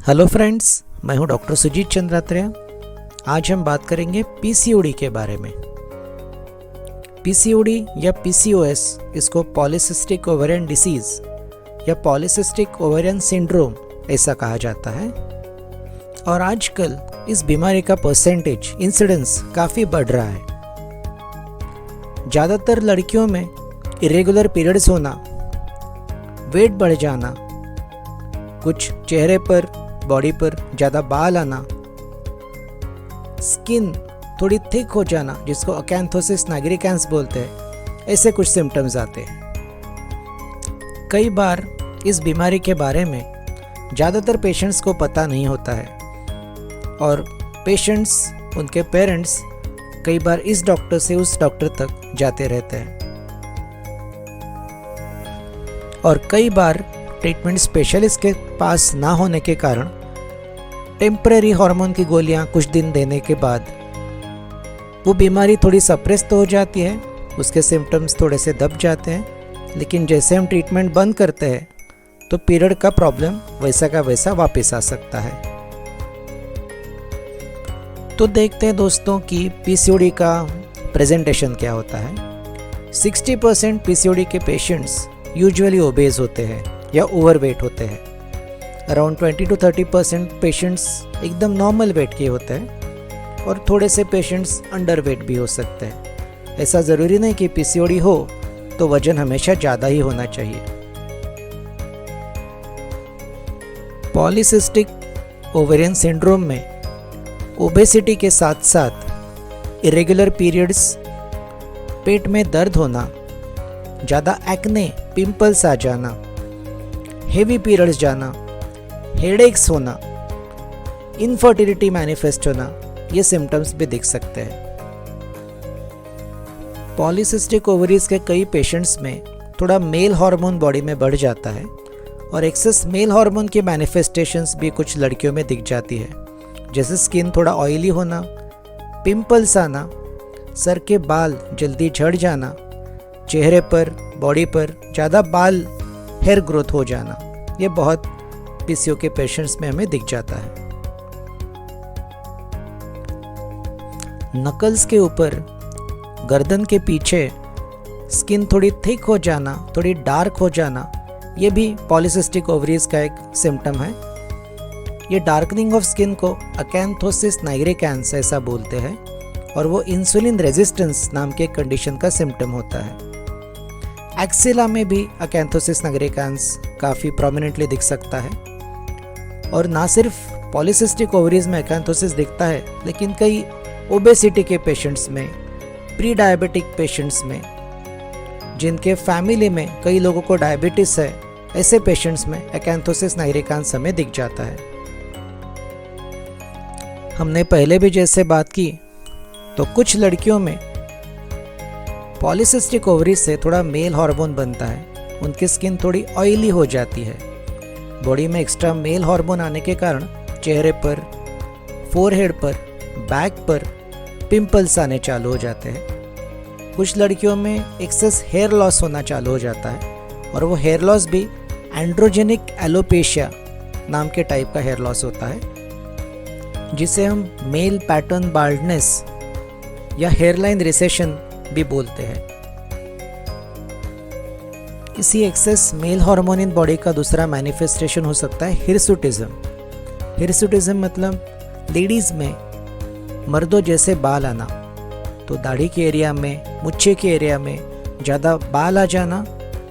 Hello friends, मैं हूं doctor Sujit चंद्रात्रेय। आज हम बात करेंगे पीसीओडी के बारे में। पीसीओडी या पीसीओएस, इसको पॉलीसिस्टिक ओवेरियन डिसीज या पॉलीसिस्टिक ओवेरियन सिंड्रोम ऐसा कहा जाता है। और आजकल इस बीमारी का परसेंटेज इंसिडेंस काफ़ी बढ़ रहा है। ज़्यादातर लड़कियों में इरेगुलर पीरियड्स होना, वेट बढ़ जाना, कुछ चेहरे पर बॉडी पर ज़्यादा बाल आना, स्किन थोड़ी थिक हो जाना जिसको अकैंथोसिस नाइग्रिकैंस बोलते हैं, ऐसे कुछ सिम्टम्स आते हैं। कई बार इस बीमारी के बारे में ज़्यादातर पेशेंट्स को पता नहीं होता है और पेशेंट्स, उनके पेरेंट्स कई बार इस डॉक्टर से उस डॉक्टर तक जाते रहते हैं और कई बार ट्रीटमेंट स्पेशलिस्ट के पास ना होने के कारण टेम्परेरी हार्मोन की गोलियां कुछ दिन देने के बाद वो बीमारी थोड़ी सप्रेस तो हो जाती है, उसके सिम्टम्स थोड़े से दब जाते हैं, लेकिन जैसे हम ट्रीटमेंट बंद करते हैं तो पीरियड का प्रॉब्लम वैसा का वैसा वापस आ सकता है। तो देखते हैं दोस्तों कि पीसीओडी का प्रेजेंटेशन क्या होता है। 60% पीसीओडी के पेशेंट्स यूजुअली ओबेज होते हैं या ओवरवेट होते हैं। अराउंड 20 to 30% पेशेंट्स एकदम नॉर्मल वेट के होते हैं और थोड़े से पेशेंट्स अंडर वेट भी हो सकते हैं। ऐसा ज़रूरी नहीं कि पीसीओडी हो तो वजन हमेशा ज़्यादा ही होना चाहिए। पॉलीसिस्टिक ओवेरियन सिंड्रोम में ओबेसिटी के साथ साथ इरेगुलर पीरियड्स, पेट में दर्द होना, ज़्यादा एक्ने, पिंपल्स आ जाना, हेवी पीरियड्स जाना, हेडेक्स होना, इनफर्टिलिटी मैनिफेस्ट होना, ये सिम्टम्स भी दिख सकते हैं। पॉलीसिस्टिक ओवरीज के कई पेशेंट्स में थोड़ा मेल हार्मोन बॉडी में बढ़ जाता है और एक्सेस मेल हार्मोन की मैनिफेस्टेशंस भी कुछ लड़कियों में दिख जाती है, जैसे स्किन थोड़ा ऑयली होना, पिंपल्स आना, सर के बाल जल्दी झड़ जाना, चेहरे पर, बॉडी पर ज़्यादा बाल, हेयर ग्रोथ हो जाना। ये बहुत पीसीओ के पेशेंट्स में हमें दिख जाता है। नकल्स के ऊपर, गर्दन के पीछे स्किन थोड़ी थिक हो जाना, थोड़ी डार्क हो जाना, ये भी पॉलीसिस्टिक ओवरीज का एक सिम्टम है। ये डार्कनिंग ऑफ स्किन को अकैंथोसिस नाइग्रिकैंस ऐसा बोलते हैं और वो इंसुलिन रेजिस्टेंस नाम के कंडीशन का सिम्टम होता है। एक्सिला में भी अकैंथोसिस नाइग्रिकैंस काफ़ी प्रोमिनेंटली दिख सकता है। और ना सिर्फ पॉलीसिस्टिक ओवरीज में अकैंथोसिस दिखता है, लेकिन कई ओबेसिटी के पेशेंट्स में, प्री डायबिटिक पेशेंट्स में, जिनके फैमिली में कई लोगों को डायबिटीज़ है, ऐसे पेशेंट्स में अकैंथोसिस नाइग्रिकैंस हमें दिख जाता है। हमने पहले भी जैसे बात की तो कुछ लड़कियों में पॉलीसिस्टिक ओवरीज से थोड़ा मेल हार्मोन बनता है, उनकी स्किन थोड़ी ऑयली हो जाती है। बॉडी में एक्स्ट्रा मेल हार्मोन आने के कारण चेहरे पर, फोरहेड पर, बैक पर पिंपल्स आने चालू हो जाते हैं। कुछ लड़कियों में एक्सेस हेयर लॉस होना चालू हो जाता है और वो हेयर लॉस भी एंड्रोजेनिक एलोपेशिया नाम के टाइप का हेयर लॉस होता है, जिसे हम मेल पैटर्न बाल्डनेस या हेयरलाइन रिसेशन भी बोलते हैं। इसी excess male hormone in body का दूसरा मैनिफेस्टेशन हो सकता है हिरसुटिज्म। हिरसुटिज्म मतलब लेडीज में मर्दों जैसे बाल आना, तो दाढ़ी के एरिया में, मुच्छे के एरिया में ज़्यादा बाल आ जाना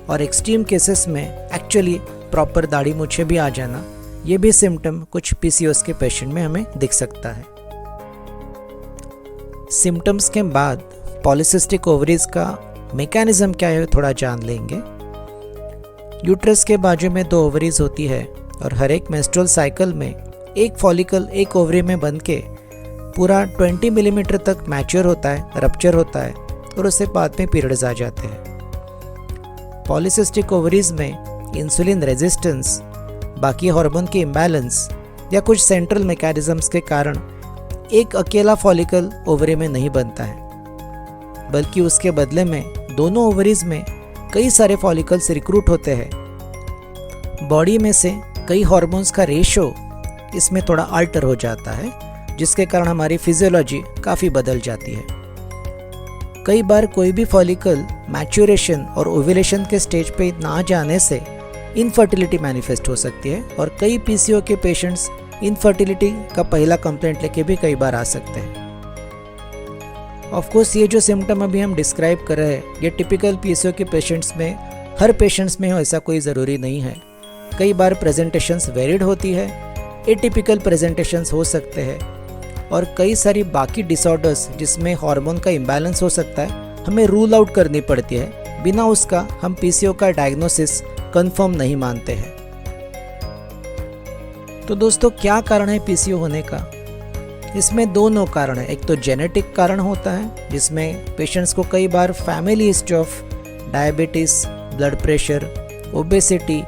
और एक्सट्रीम केसेस में एक्चुअली प्रॉपर दाढ़ी मुच्छे भी आ जाना, ये भी सिम्टम कुछ पीसीओएस के पेशेंट में हमें दिख सकता है। सिम्टम्स के बाद पॉलीसिस्टिक ओवरीज का मैकेनिज्म क्या है थोड़ा जान लेंगे। यूट्रस के बाजू में 2 ओवरीज होती है और हर एक मेंस्ट्रुअल साइकिल में एक फॉलिकल एक ओवरी में बन के पूरा 20 मिलीमीटर तक मैच्योर होता है, रप्चर होता है और उससे बाद में पीरियड्स आ जाते हैं। पॉलीसिस्टिक ओवरीज में इंसुलिन रेजिस्टेंस, बाकी हार्मोन की इम्बैलेंस या कुछ सेंट्रल मैकेनिज्म्स के कारण एक अकेला फॉलिकल ओवरी में नहीं बनता है, बल्कि उसके बदले में दोनों ओवरीज में कई सारे फॉलिकल्स रिक्रूट होते हैं। बॉडी में से कई हार्मोन्स का रेशो इसमें थोड़ा अल्टर हो जाता है, जिसके कारण हमारी फिजियोलॉजी काफ़ी बदल जाती है। कई बार कोई भी फॉलिकल मैच्योरेशन और ओव्यूलेशन के स्टेज पे ना जाने से इनफर्टिलिटी मैनिफेस्ट हो सकती है और कई पीसीओ के पेशेंट्स इनफर्टिलिटी का पहला कंप्लेंट लेके भी कई बार आ सकते हैं। ऑफ कोर्स ये जो सिम्टम अभी हम डिस्क्राइब कर रहे हैं ये टिपिकल पीसीओ के पेशेंट्स में, हर पेशेंट्स में हो ऐसा कोई ज़रूरी नहीं है। कई बार प्रेजेंटेशंस वेरिड होती है, एटिपिकल प्रेजेंटेशंस हो सकते हैं और कई सारी बाकी डिसऑर्डर्स जिसमें हार्मोन का इम्बैलेंस हो सकता है हमें रूल आउट करनी पड़ती है। बिना उसका हम पीसीओ का डायग्नोसिस कंफर्म नहीं मानते हैं। तो दोस्तों क्या कारण है पीसीओ होने का? इसमें दोनों कारण है। एक तो जेनेटिक कारण होता है जिसमें पेशेंट्स को कई बार family history of diabetes, blood pressure, obesity,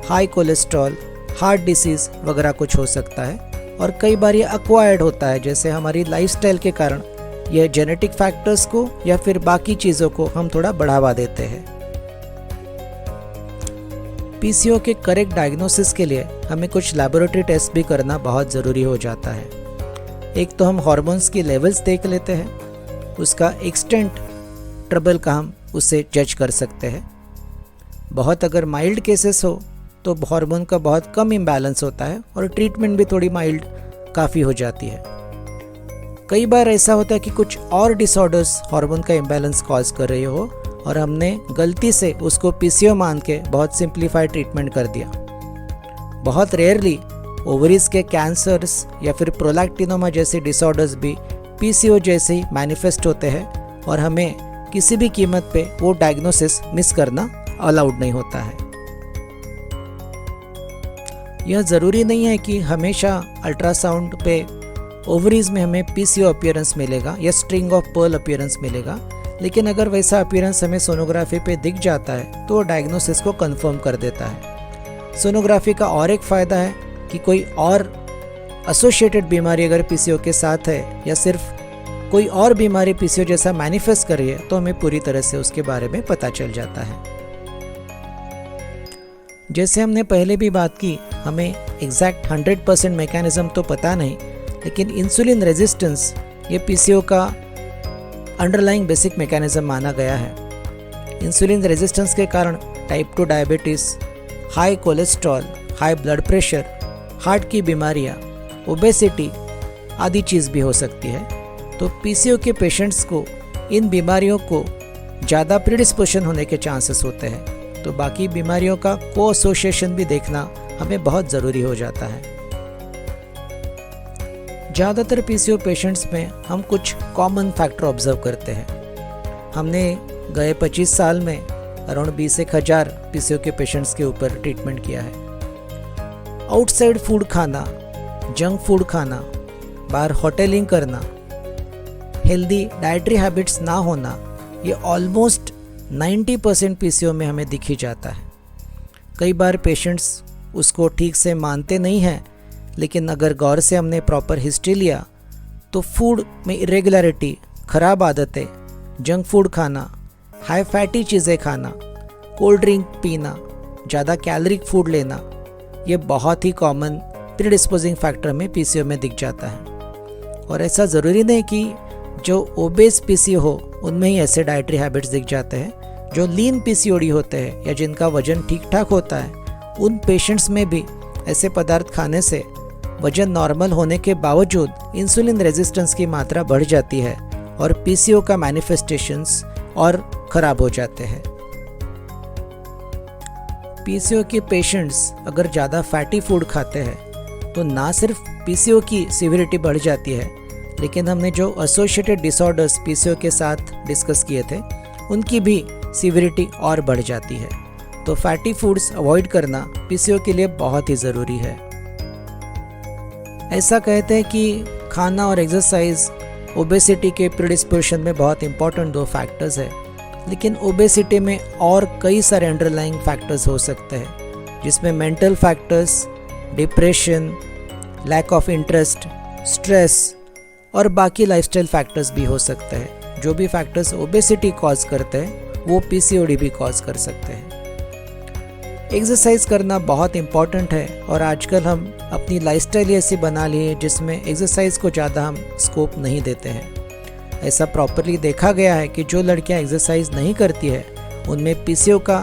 high cholesterol, heart disease वगैरह कुछ हो सकता है। और कई बार ये एक्वायर्ड होता है, जैसे हमारी लाइफस्टाइल के कारण यह जेनेटिक फैक्टर्स को या फिर बाकी चीज़ों को हम थोड़ा बढ़ावा देते हैं। पीसीओ के करेक्ट डायग्नोसिस के लिए हमें कुछ लैबोरेटरी टेस्ट भी करना बहुत ज़रूरी हो जाता है। एक तो हम हार्मोन्स की लेवल्स देख लेते हैं, उसका एक्सटेंट ट्रबल का हम उससे जज कर सकते हैं। बहुत अगर माइल्ड केसेस हो तो हार्मोन का बहुत कम इम्बैलेंस होता है और ट्रीटमेंट भी थोड़ी माइल्ड काफ़ी हो जाती है। कई बार ऐसा होता है कि कुछ और डिसऑर्डर्स हार्मोन का इम्बैलेंस कॉज कर रही हो और हमने गलती से उसको पीसीओ मान के बहुत सिंप्लीफाइड ट्रीटमेंट कर दिया। बहुत रेयरली ओवरीज के कैंसर्स या फिर प्रोलैक्टिनोमा जैसे डिसऑर्डर्स भी पीसीओ जैसे ही मैनिफेस्ट होते हैं और हमें किसी भी कीमत पे वो डायग्नोसिस मिस करना अलाउड नहीं होता है। यह ज़रूरी नहीं है कि हमेशा अल्ट्रासाउंड पे ओवरीज में हमें पीसीओ अपीयरेंस मिलेगा या स्ट्रिंग ऑफ पर्ल अपीयरेंस मिलेगा, लेकिन अगर वैसा अपीयरेंस हमें सोनोग्राफी पे दिख जाता है तो डायग्नोसिस को कंफर्म कर देता है। सोनोग्राफी का और एक फ़ायदा है कि कोई और एसोसिएटेड बीमारी अगर पीसीओ के साथ है या सिर्फ कोई और बीमारी पीसीओ जैसा मैनिफेस्ट कर रही है तो हमें पूरी तरह से उसके बारे में पता चल जाता है। जैसे हमने पहले भी बात की, हमें एग्जैक्ट 100% मैकेनिज्म तो पता नहीं, लेकिन इंसुलिन रेजिस्टेंस ये पीसीओ का अंडरलाइंग बेसिक मैकेनिज्म माना गया है। इंसुलिन रेजिस्टेंस के कारण type 2 diabetes, high cholesterol, high blood pressure, heart की बीमारियाँ, ओबेसिटी आदि चीज़ भी हो सकती है। तो पीसीओ के पेशेंट्स को इन बीमारियों को ज़्यादा प्रीडिस्पोजिशन होने के चांसेस होते हैं, तो बाकी बीमारियों का को एसोसिएशन भी देखना हमें बहुत ज़रूरी हो जाता है। ज़्यादातर पीसीओ पेशेंट्स में हम कुछ कॉमन फैक्टर ऑब्जर्व करते हैं। हमने गए 25 साल में अराउंड 20,000 पीसीओ के पेशेंट्स के ऊपर ट्रीटमेंट किया है। आउटसाइड फूड खाना, जंक फूड खाना, बाहर होटलिंग करना, हेल्दी डाइटरी हैबिट्स ना होना, ये ऑलमोस्ट 90% पीसीओ में हमें दिख ही जाता है। कई बार पेशेंट्स उसको ठीक से मानते नहीं हैं, लेकिन अगर गौर से हमने प्रॉपर हिस्ट्री लिया तो फूड में इरेगुलरिटी, ख़राब आदतें, जंक फूड खाना, हाई फैटी चीज़ें खाना, कोल्ड ड्रिंक पीना, ज़्यादा कैलोरिक फूड लेना, ये बहुत ही कॉमन प्रीडिस्पोजिंग फैक्टर में पीसीओ में दिख जाता है। और ऐसा ज़रूरी नहीं कि जो ओबेस पीसीओ हो उनमें ही ऐसे डाइटरी हैबिट्स दिख जाते हैं। जो लीन पीसीओडी होते हैं या जिनका वजन ठीक ठाक होता है, उन पेशेंट्स में भी ऐसे पदार्थ खाने से वजन नॉर्मल होने के बावजूद इंसुलिन रेजिस्टेंस की मात्रा बढ़ जाती है और पीसीओ का मैनिफेस्टेशंस और ख़राब हो जाते हैं। पीसीओ के पेशेंट्स अगर ज़्यादा फैटी फूड खाते हैं तो ना सिर्फ पीसीओ की सीवियरिटी बढ़ जाती है, लेकिन हमने जो एसोसिएटेड डिसऑर्डर्स पीसीओ के साथ डिस्कस किए थे उनकी भी सीवियरिटी और बढ़ जाती है। तो फैटी फूड्स अवॉइड करना पीसीओ के लिए बहुत ही ज़रूरी है। ऐसा कहते हैं कि खाना और एक्सरसाइज ओबेसिटी के प्रीडिस्पोजिशन में बहुत इंपॉर्टेंट 2 फैक्टर्स है, लेकिन ओबेसिटी में और कई सारे अंडरलाइंग फैक्टर्स हो सकते हैं, जिसमें mental factors, depression, lack of interest, stress और बाकी लाइफस्टाइल फैक्टर्स भी हो सकते हैं। जो भी फैक्टर्स ओबेसिटी कॉज करते हैं वो पीसीओडी भी कॉज कर सकते हैं। एक्सरसाइज करना बहुत इम्पॉर्टेंट है और आजकल हम अपनी लाइफस्टाइल ऐसी बना ली है जिसमें एक्सरसाइज को ज़्यादा हम स्कोप नहीं देते हैं। ऐसा प्रॉपरली देखा गया है कि जो लड़कियां एक्सरसाइज नहीं करती है उनमें पीसीओ का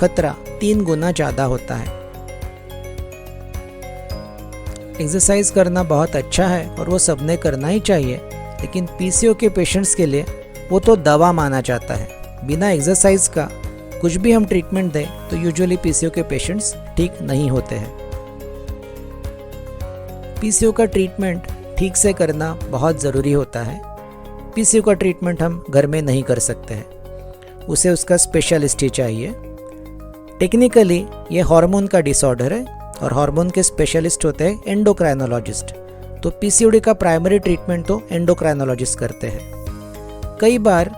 खतरा 3 गुना ज़्यादा होता है। एक्सरसाइज करना बहुत अच्छा है और वो सबने करना ही चाहिए, लेकिन पीसीओ के पेशेंट्स के लिए वो तो दवा माना जाता है। बिना एक्सरसाइज का कुछ भी हम ट्रीटमेंट दें तो यूजुअली पीसीओ के पेशेंट्स ठीक नहीं होते हैं। पीसीओ का ट्रीटमेंट ठीक से करना बहुत ज़रूरी होता है। पीसीओ का ट्रीटमेंट हम घर में नहीं कर सकते हैं, उसे उसका स्पेशलिस्ट ही चाहिए। टेक्निकली ये हार्मोन का डिसऑर्डर है और हार्मोन के स्पेशलिस्ट होते हैं एंडोक्राइनोलॉजिस्ट। तो पीसीओडी का प्राइमरी ट्रीटमेंट तो एंडोक्राइनोलॉजिस्ट करते हैं। कई बार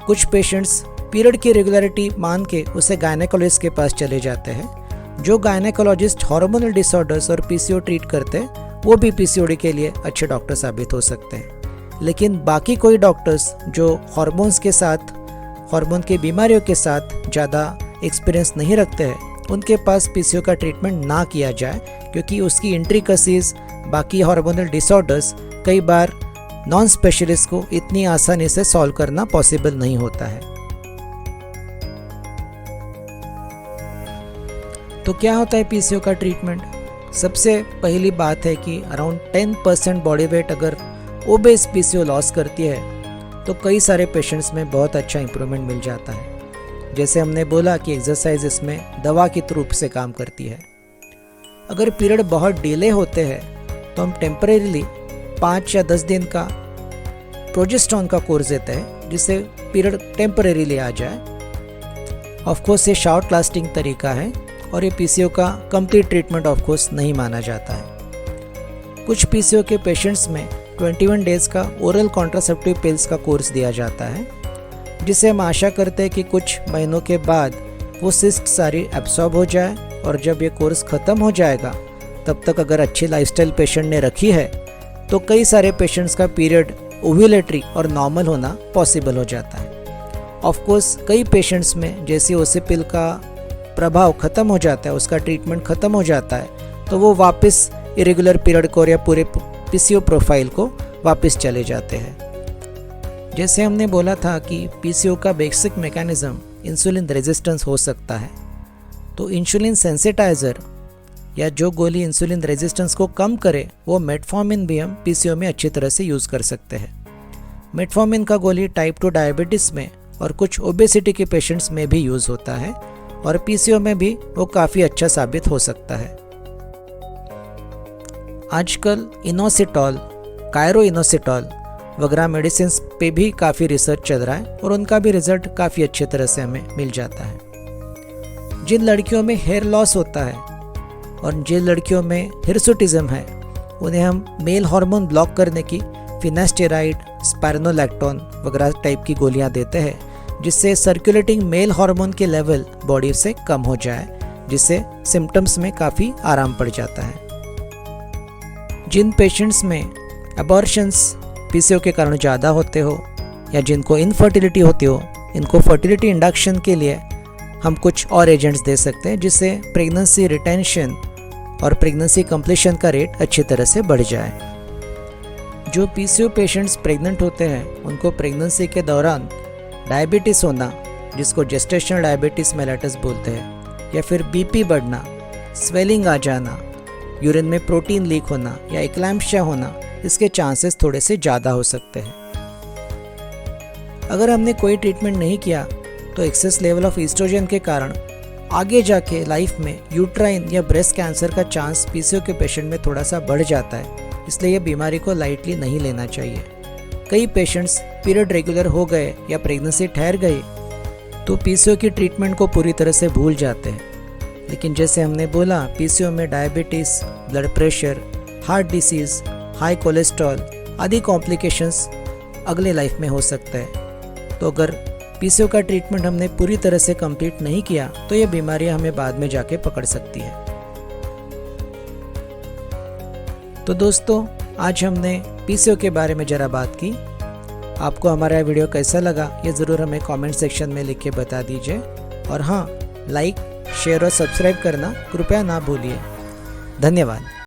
कुछ पेशेंट्स पीरियड की रेगुलरिटी मान के उसे गायनेकोलॉजिस्ट के पास चले जाते हैं। जो गायनेकोलॉजिस्ट हार्मोनल डिसऑर्डर्स और पीसीओ ट्रीट करते हैं वो भी पीसीओडी के लिए अच्छे डॉक्टर साबित हो सकते हैं। लेकिन बाकी कोई डॉक्टर्स जो हार्मोन्स के साथ, हार्मोन की बीमारियों के साथ ज़्यादा एक्सपीरियंस नहीं रखते हैं, उनके पास पीसीओ का ट्रीटमेंट ना किया जाए, क्योंकि उसकी इंट्रिकसीज, बाकी हार्मोनल डिसऑर्डर्स कई बार नॉन स्पेशलिस्ट को इतनी आसानी से सॉल्व करना पॉसिबल नहीं होता है। तो क्या होता है पीसीओ का ट्रीटमेंट? सबसे पहली बात है कि अराउंड 10% बॉडी वेट अगर ओबेस पीसीओ लॉस करती है तो कई सारे पेशेंट्स में बहुत अच्छा इंप्रूवमेंट मिल जाता है। जैसे हमने बोला कि एक्सरसाइज इसमें दवा की रूप से काम करती है। अगर पीरियड बहुत डिले होते हैं तो हम टेम्परेरीली 5 या 10 दिन का प्रोजेस्टेरॉन का कोर्स देते हैं, जिससे पीरियड टेम्परेरीली आ जाए। ऑफकोर्स ये शॉर्ट लास्टिंग तरीका है और ये पीसीओ का कंप्लीट ट्रीटमेंट ऑफकोर्स नहीं माना जाता है। कुछ पीसीओ के पेशेंट्स में 21 डेज का ओरल कॉन्ट्रासेप्टिव पिल्स का कोर्स दिया जाता है, जिसे हम आशा करते हैं कि कुछ महीनों के बाद वो सिस्ट सारी एब्सॉर्ब हो जाए और जब ये कोर्स ख़त्म हो जाएगा तब तक अगर अच्छी लाइफस्टाइल पेशेंट ने रखी है तो कई सारे पेशेंट्स का पीरियड ओव्यूलेटरी और नॉर्मल होना पॉसिबल हो जाता है। ऑफकोर्स कई पेशेंट्स में जैसे ओसेपिल का प्रभाव ख़त्म हो जाता है, उसका ट्रीटमेंट ख़त्म हो जाता है, तो वो वापस इरेगुलर पीरियड को या पूरे पीसीओ प्रोफाइल को वापस चले जाते हैं। जैसे हमने बोला था कि पीसीओ का बेसिक मैकेनिज्म इंसुलिन रेजिस्टेंस हो सकता है, तो इंसुलिन सेंसिटाइज़र या जो गोली इंसुलिन रेजिस्टेंस को कम करे वो मेटफॉर्मिन भी हम पीसीओ में अच्छी तरह से यूज़ कर सकते हैं। मेटफॉर्मिन का गोली टाइप 2 डायबिटीज़ में और कुछ ओबेसिटी के पेशेंट्स में भी यूज़ होता है और पीसीओ में भी वो काफ़ी अच्छा साबित हो सकता है। आजकल इनोसिटॉल, कायरो इनोसिटॉल वगैरह मेडिसिन पे भी काफ़ी रिसर्च चल रहा है और उनका भी रिजल्ट काफ़ी अच्छे तरह से हमें मिल जाता है। जिन लड़कियों में हेयर लॉस होता है और जिन लड़कियों में हिरसुटिज्म है उन्हें हम मेल हार्मोन ब्लॉक करने की फिनास्टेराइड, स्पाइरोनोलैक्टोन वगैरह टाइप की गोलियां देते हैं, जिससे सर्कुलेटिंग मेल हार्मोन के लेवल बॉडी से कम हो जाए, जिससे सिम्टम्स में काफ़ी आराम पड़ जाता है। जिन पेशेंट्स में अबॉर्शंस पीसीओ के कारण ज़्यादा होते हो या जिनको इनफर्टिलिटी होती हो, इनको फर्टिलिटी इंडक्शन के लिए हम कुछ और एजेंट्स दे सकते हैं, जिससे प्रेगनेंसी रिटेंशन और प्रेगनेंसी कंप्लीशन का रेट अच्छी तरह से बढ़ जाए। जो पीसीओ पेशेंट्स प्रेग्नेंट होते हैं उनको प्रेगनेंसी के दौरान डायबिटीज़ होना, जिसको जेस्टेशनल डायबिटीज़ मेलिटस बोलते हैं, या फिर बीपी बढ़ना, स्वेलिंग आ जाना, यूरिन में प्रोटीन लीक होना या एक्लैम्प्शिया होना, इसके चांसेस थोड़े से ज़्यादा हो सकते हैं। अगर हमने कोई ट्रीटमेंट नहीं किया तो एक्सेस लेवल ऑफ ईस्ट्रोजन के कारण आगे जाके लाइफ में यूट्राइन या ब्रेस्ट कैंसर का चांस पीसीओ के पेशेंट में थोड़ा सा बढ़ जाता है, इसलिए यह बीमारी को लाइटली नहीं लेना चाहिए। कई पेशेंट्स पीरियड रेगुलर हो गए या प्रेगनेंसी ठहर गई तो पीसीओ की ट्रीटमेंट को पूरी तरह से भूल जाते हैं। लेकिन जैसे हमने बोला, पीसीओ में diabetes, blood pressure, heart disease, high cholesterol आदि कॉम्प्लिकेशंस अगले लाइफ में हो सकता है। तो अगर पीसीओ का ट्रीटमेंट हमने पूरी तरह से कंप्लीट नहीं किया तो ये बीमारियां हमें बाद में जाके पकड़ सकती है। तो दोस्तों, आज हमने पीसीओ के बारे में ज़रा बात की। आपको हमारा वीडियो कैसा लगा ये ज़रूर हमें कमेंट सेक्शन में लिख के बता दीजिए। और हाँ, लाइक, शेयर और सब्सक्राइब करना कृपया ना भूलिए। धन्यवाद।